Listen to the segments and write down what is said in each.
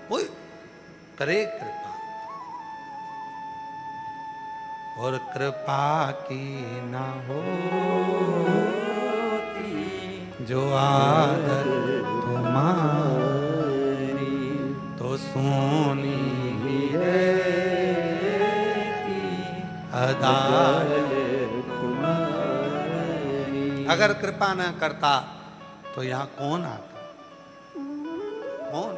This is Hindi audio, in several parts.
वो करे कृपा, और कृपा की ना हो जो आदत तुम्हारी, तो सोनी ही रहती अदालत तुम्हारी। अगर कृपा न करता तो यहाँ कौन आता? कौन?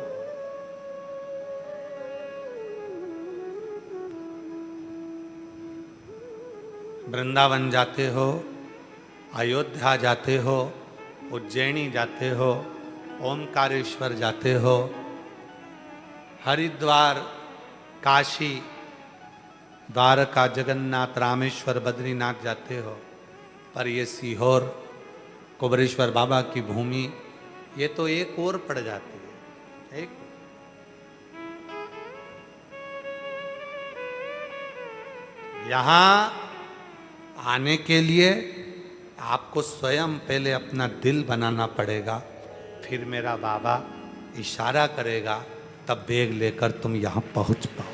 वृंदावन जाते हो, अयोध्या जाते हो, उज्जैनी जाते हो, ओमकारेश्वर जाते हो, हरिद्वार, काशी, द्वारका, जगन्नाथ, रामेश्वर, बद्रीनाथ जाते हो, पर ये सीहोर कुबरेश्वर बाबा की भूमि ये तो एक और पड़ जाती है। एक यहाँ आने के लिए आपको स्वयं पहले अपना दिल बनाना पड़ेगा, फिर मेरा बाबा इशारा करेगा, तब बैग लेकर तुम यहाँ पहुंच पाओ।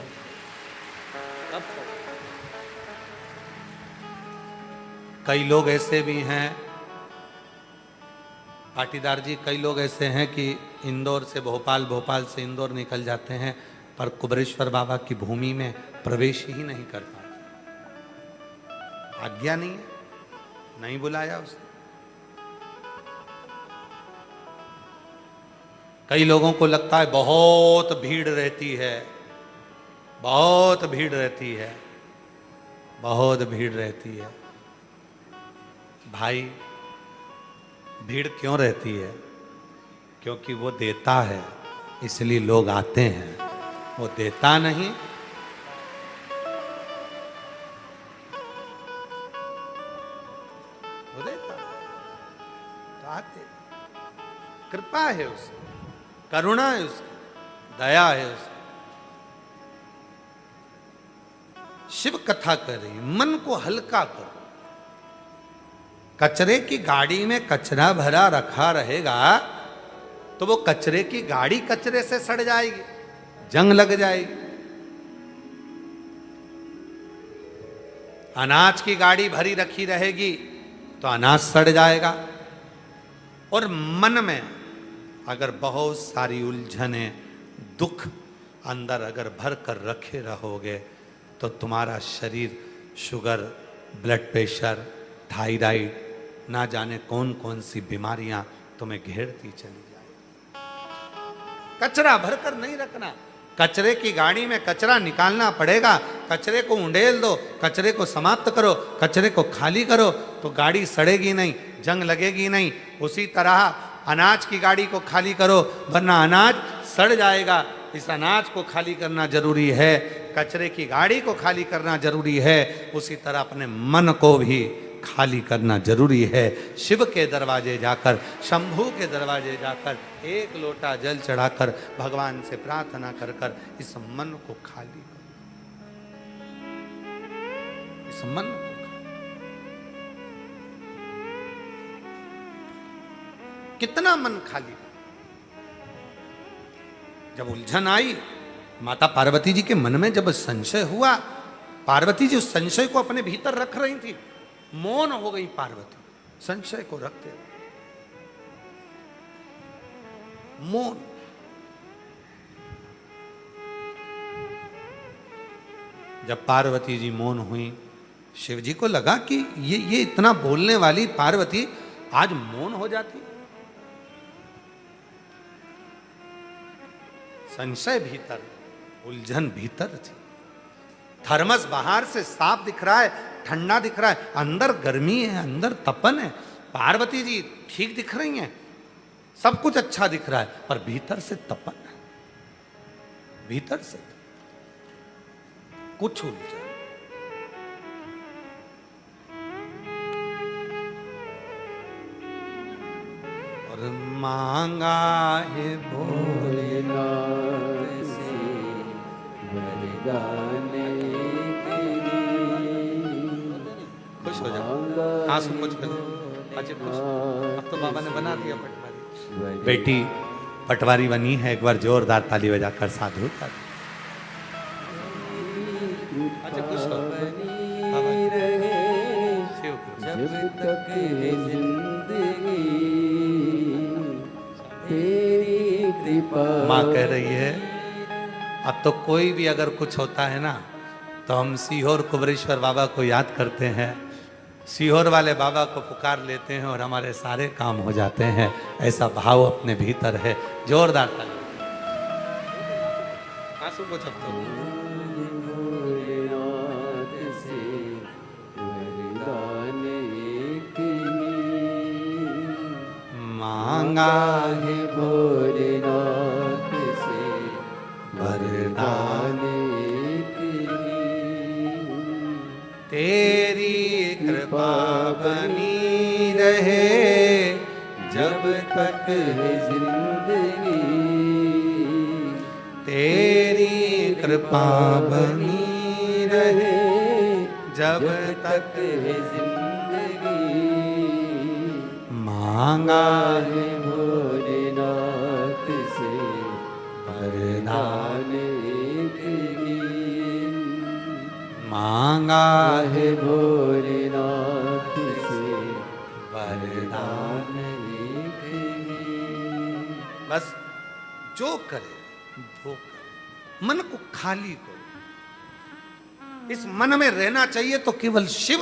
कई लोग ऐसे भी हैं पाटीदार जी, कई लोग ऐसे हैं कि इंदौर से भोपाल, भोपाल से इंदौर निकल जाते हैं, पर कुबरेश्वर बाबा की भूमि में प्रवेश ही नहीं कर पाते। आज्ञा नहीं है, नहीं बुलाया उसने। कई लोगों को लगता है बहुत भीड़ रहती है, बहुत भीड़ रहती है, बहुत भीड़ रहती है। भाई, भीड़ क्यों रहती है? क्योंकि वो देता है, इसलिए लोग आते हैं। वो देता नहीं, वो देता तो आते। कृपा है उसकी, करुणा है उसकी, दया है उसकी। शिव कथा करें, मन को हल्का करो। कचरे की गाड़ी में कचरा भरा रखा रहेगा तो वो कचरे की गाड़ी कचरे से सड़ जाएगी, जंग लग जाएगी। अनाज की गाड़ी भरी रखी रहेगी तो अनाज सड़ जाएगा। और मन में अगर बहुत सारी उलझने, दुख अंदर अगर भर कर रखे रहोगे तो तुम्हारा शरीर शुगर, ब्लड प्रेशर, थायराइड, ना जाने कौन कौन सी बीमारियां तुम्हें घेरती चली जाए। कचरा भरकर नहीं रखना। कचरे की गाड़ी में कचरा निकालना पड़ेगा, कचरे को उंडेल दो, कचरे को समाप्त करो, कचरे को खाली करो तो गाड़ी सड़ेगी नहीं, जंग लगेगी नहीं। उसी तरह अनाज की गाड़ी को खाली करो, वरना अनाज सड़ जाएगा। इस अनाज को खाली करना जरूरी है, कचरे की गाड़ी को खाली करना जरूरी है। उसी तरह अपने मन को भी खाली करना जरूरी है। शिव के दरवाजे जाकर, शंभू के दरवाजे जाकर एक लोटा जल चढ़ाकर भगवान से प्रार्थना कर कर इस मन को खाली करो। इस मन को कितना मन खाली। जब उलझन आई, माता पार्वती जी के मन में जब संशय हुआ, पार्वती जी उस संशय को अपने भीतर रख रही थी। मौन हो गई पार्वती, संशय को रखते रहे मौन। जब पार्वती जी मौन हुई, शिव जी को लगा कि ये इतना बोलने वाली पार्वती आज मौन हो जाती। संशय भीतर, उलझन भीतर थी। थर्मस बाहर से साफ दिख रहा है, ठंडा दिख रहा है, अंदर गर्मी है, अंदर तपन है। पार्वती जी ठीक दिख रही हैं, सब कुछ अच्छा दिख रहा है, पर भीतर से तपन है, भीतर से कुछ उलझन। और मांगा है भोलेनाथ से वरदाने के लिए। खुश हो जाओ, आंसू कुछ कर। अच्छा खुश, अब तो बाबा ने बना दिया पटवारी। बेटी पटवारी बनी है, एक बार जोरदार ताली बजाकर साधु कर। अच्छा कुछ हो जब तक है जिंदगी तेरी कृपा। माँ कह रही है अब तो कोई भी अगर कुछ होता है ना तो हम सीहोर कुबरेश्वर बाबा को याद करते हैं, सीहोर वाले बाबा को पुकार लेते हैं और हमारे सारे काम हो जाते हैं। ऐसा भाव अपने भीतर है। जोरदार ताली। आंसू को छपतो मांगा है भोलेनाथ से वरदान एक ही। तेरी कृपा बनी रहे जब तक है जिंदगी तेरी कृपा बनी रहे जब तक है जिंदगी। मांगा है भोलेनाथ से वरदान एक ही। मांगा है भोलेनाथ से वरदान। एक ही। बस जो करे वो करे, मन को खाली करो। इस मन में रहना चाहिए तो केवल शिव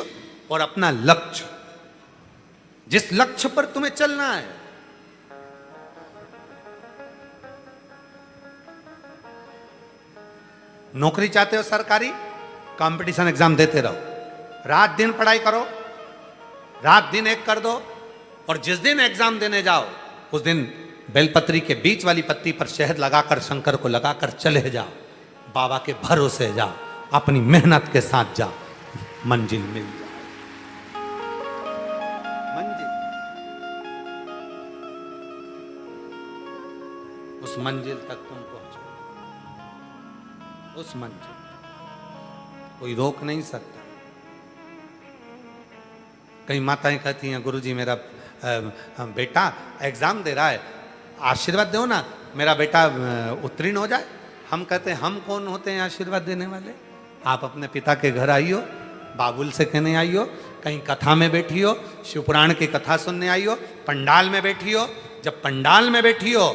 और अपना लक्ष्य, जिस लक्ष्य पर तुम्हें चलना है। नौकरी चाहते हो सरकारी, कंपटीशन एग्जाम देते रहो, रात दिन पढ़ाई करो, रात दिन एक कर दो, और जिस दिन एग्जाम देने जाओ उस दिन बेलपत्री के बीच वाली पत्ती पर शहद लगाकर शंकर को लगाकर चले जाओ, बाबा के भरोसे जाओ, अपनी मेहनत के साथ जाओ, मंजिल मिल जाए। मंजिल, उस मंजिल तक तुम पहुंचो, उस मंजिल कोई रोक नहीं सकता। कई माताएं कहती हैं गुरुजी मेरा बेटा एग्जाम दे रहा है, आशीर्वाद दो ना, मेरा बेटा उत्तीर्ण हो जाए। हम कहते हैं हम कौन होते हैं आशीर्वाद देने वाले? आप अपने पिता के घर आइयो, बाबुल से कहने आइयो, कहीं कथा में बैठी हो, शिवपुराण की कथा सुनने आई हो, पंडाल में बैठी हो। जब पंडाल में बैठी हो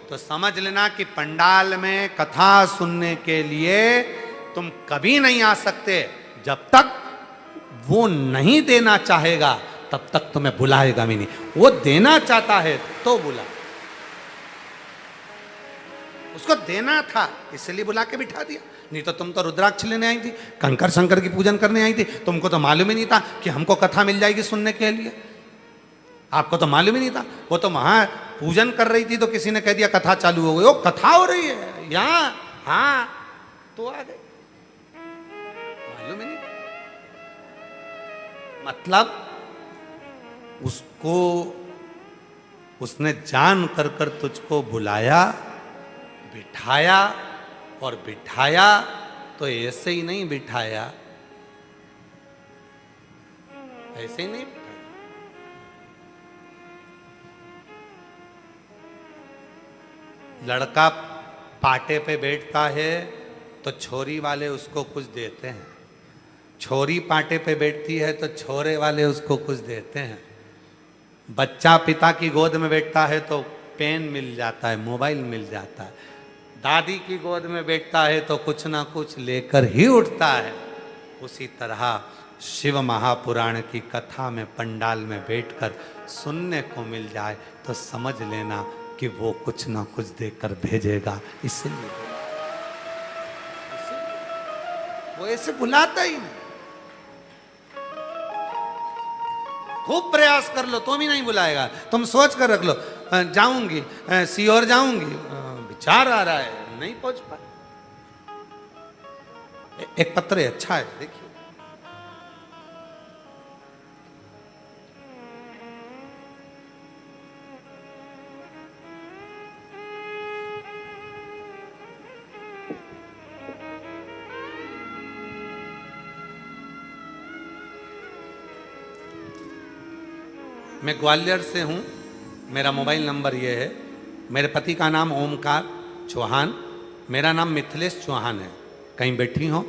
तो समझ लेना कि पंडाल में कथा सुनने के लिए तुम कभी नहीं आ सकते जब तक वो नहीं देना चाहेगा, तब तक तुम्हें बुलाएगा भी नहीं। वो देना चाहता है तो बुला, उसको देना था इसलिए बुला के बिठा दिया। नहीं तो तुम तो रुद्राक्ष लेने आई थी, कंकर शंकर की पूजन करने आई थी, तुमको तो मालूम ही नहीं था कि हमको कथा मिल जाएगी सुनने के लिए। आपको तो मालूम ही नहीं था। वो तो वहां पूजन कर रही थी तो किसी ने कह दिया कथा चालू हो गई, वो कथा हो रही है यहाँ, हाँ तो आ गई, मालूम ही नहीं। मतलब उसको, उसने जान कर कर तुझको बुलाया, बिठाया, और बिठाया तो ऐसे ही नहीं बिठाया, ऐसे ही नहीं बिठाया। लड़का पाटे पे बैठता है तो छोरी वाले उसको कुछ देते हैं, छोरी पाटे पे बैठती है तो छोरे वाले उसको कुछ देते हैं। बच्चा पिता की गोद में बैठता है तो पेन मिल जाता है, मोबाइल मिल जाता है। दादी की गोद में बैठता है तो कुछ ना कुछ लेकर ही उठता है। उसी तरह शिव महापुराण की कथा में पंडाल में बैठकर सुनने को मिल जाए तो समझ लेना कि वो कुछ ना कुछ देकर भेजेगा। इसलिए वो ऐसे बुलाता ही नहीं। खूब प्रयास कर लो तो भी नहीं बुलाएगा। तुम सोच कर रख लो जाऊंगी सीहोर जाऊंगी, विचार आ रहा है नहीं पहुंच पाए। एक पत्र है, अच्छा है, देखिए। मैं ग्वालियर से हूँ, मेरा मोबाइल नंबर ये है मेरे पति का नाम ओमकार चौहान, मेरा नाम मिथिलेश चौहान है। कहीं बैठी हो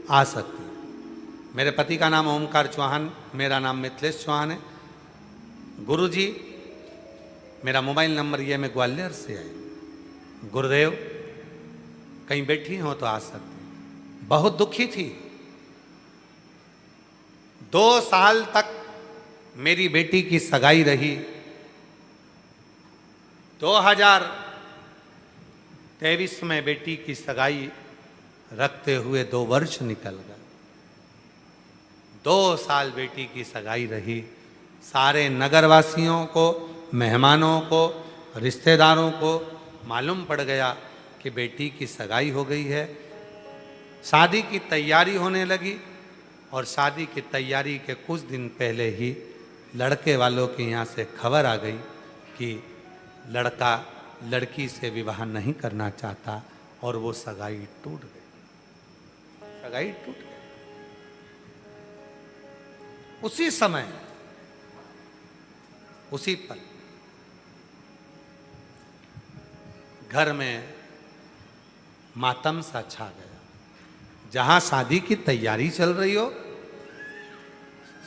आ सकती हैं। मेरे पति का नाम ओमकार चौहान, मेरा नाम मिथिलेश चौहान है। गुरुजी, मेरा मोबाइल नंबर ये, मैं ग्वालियर से आई। गुरुदेव, कहीं बैठी हो तो आ सकती हैं। बहुत दुखी थी। 2 साल तक मेरी बेटी की सगाई रही। 2023 में बेटी की सगाई रखते हुए 2 वर्ष निकल गए। 2 साल बेटी की सगाई रही। सारे नगरवासियों को, मेहमानों को, रिश्तेदारों को मालूम पड़ गया कि बेटी की सगाई हो गई है। शादी की तैयारी होने लगी और शादी की तैयारी के कुछ दिन पहले ही लड़के वालों के यहाँ से खबर आ गई कि लड़का लड़की से विवाह नहीं करना चाहता और वो सगाई टूट गई। सगाई टूट गई। उसी समय, उसी पल घर में मातम सा छा गया। जहां शादी की तैयारी चल रही हो,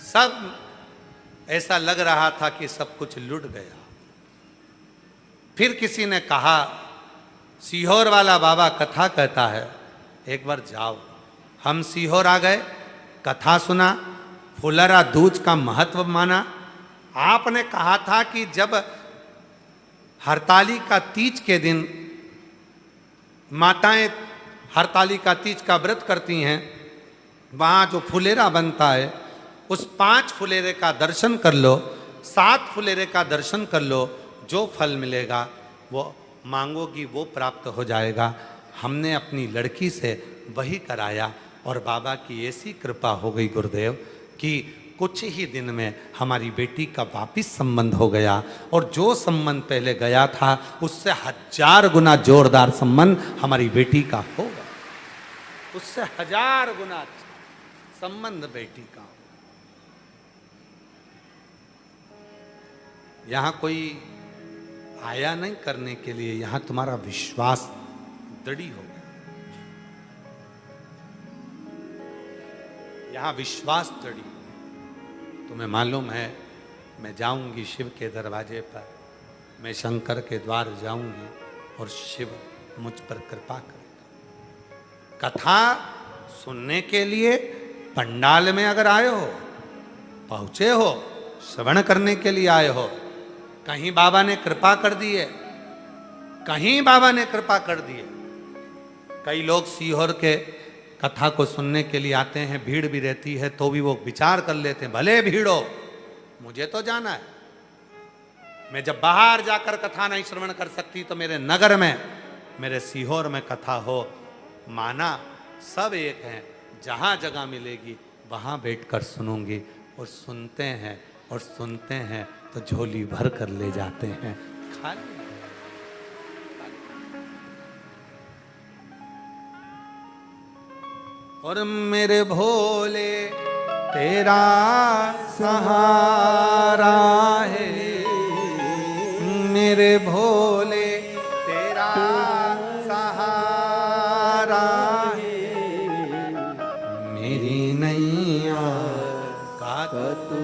सब ऐसा लग रहा था कि सब कुछ लुट गया। फिर किसी ने कहा, सीहोर वाला बाबा कथा कहता है, एक बार जाओ। हम सीहोर आ गए, कथा सुना, फुलरा दूज का महत्व माना। आपने कहा था कि जब हरतालिका तीज के दिन माताएं हरतालिका तीज का व्रत करती हैं, वहाँ जो फुलेरा बनता है, उस 5 फुलेरे का दर्शन कर लो, 7 फुलेरे का दर्शन कर लो, जो फल मिलेगा वो मांगोगी वो प्राप्त हो जाएगा। हमने अपनी लड़की से वही कराया और बाबा की ऐसी कृपा हो गई गुरुदेव कि कुछ ही दिन में हमारी बेटी का वापिस संबंध हो गया। और जो संबंध पहले गया था उससे 1000 गुना जोरदार संबंध हमारी बेटी का होगा। उससे 1000 गुना संबंध बेटी का। यहां कोई आया नहीं करने के लिए, यहां तुम्हारा विश्वास दृढ़ हो गया। यहां विश्वास दृढ़। तुम्हें मालूम है, मैं जाऊंगी शिव के दरवाजे पर, मैं शंकर के द्वार जाऊंगी और शिव मुझ पर कृपा करेगा। कथा सुनने के लिए पंडाल में अगर आए हो, पहुंचे हो, श्रवण करने के लिए आए हो, कहीं बाबा ने कृपा कर दी है, कहीं बाबा ने कृपा कर दी है। कई लोग सीहोर के कथा को सुनने के लिए आते हैं, भीड़ भी रहती है तो भी वो विचार कर लेते हैं, भले भीड़ हो, मुझे तो जाना है। मैं जब बाहर जाकर कथा नहीं श्रवण कर सकती तो मेरे नगर में, मेरे सीहोर में कथा हो। माना सब एक हैं, जहां जगह मिलेगी वहां बैठकर सुनूंगी। और सुनते हैं और सुनते हैं तो झोली भर कर ले जाते हैं खाली। और मेरे भोले तेरा सहारा है, मेरे भोले तेरा सहारा है, मेरी नैया का तू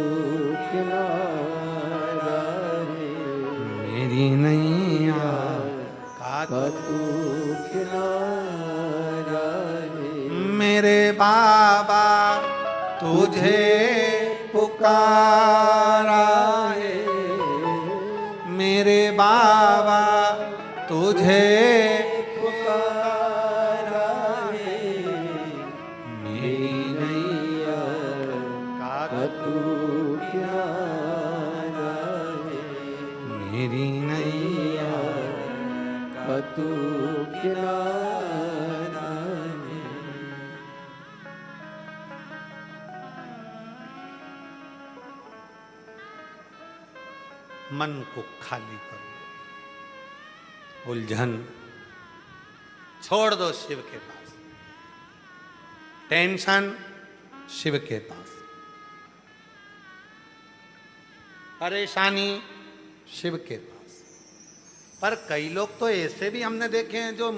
किनारा है, मेरी नैया का तू किनारा है। मेरे बाबा तुझे पुकारा है, मेरे बाबा तुझे पुकारा है, मेरी नैया का तू किनारा है, मेरी नैया तू किनारा है। मन को खाली करो, उलझन छोड़ दो शिव के पास, टेंशन शिव के पास, परेशानी शिव के पास, पर कई लोग तो ऐसे भी हमने देखे हैं जो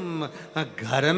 घर में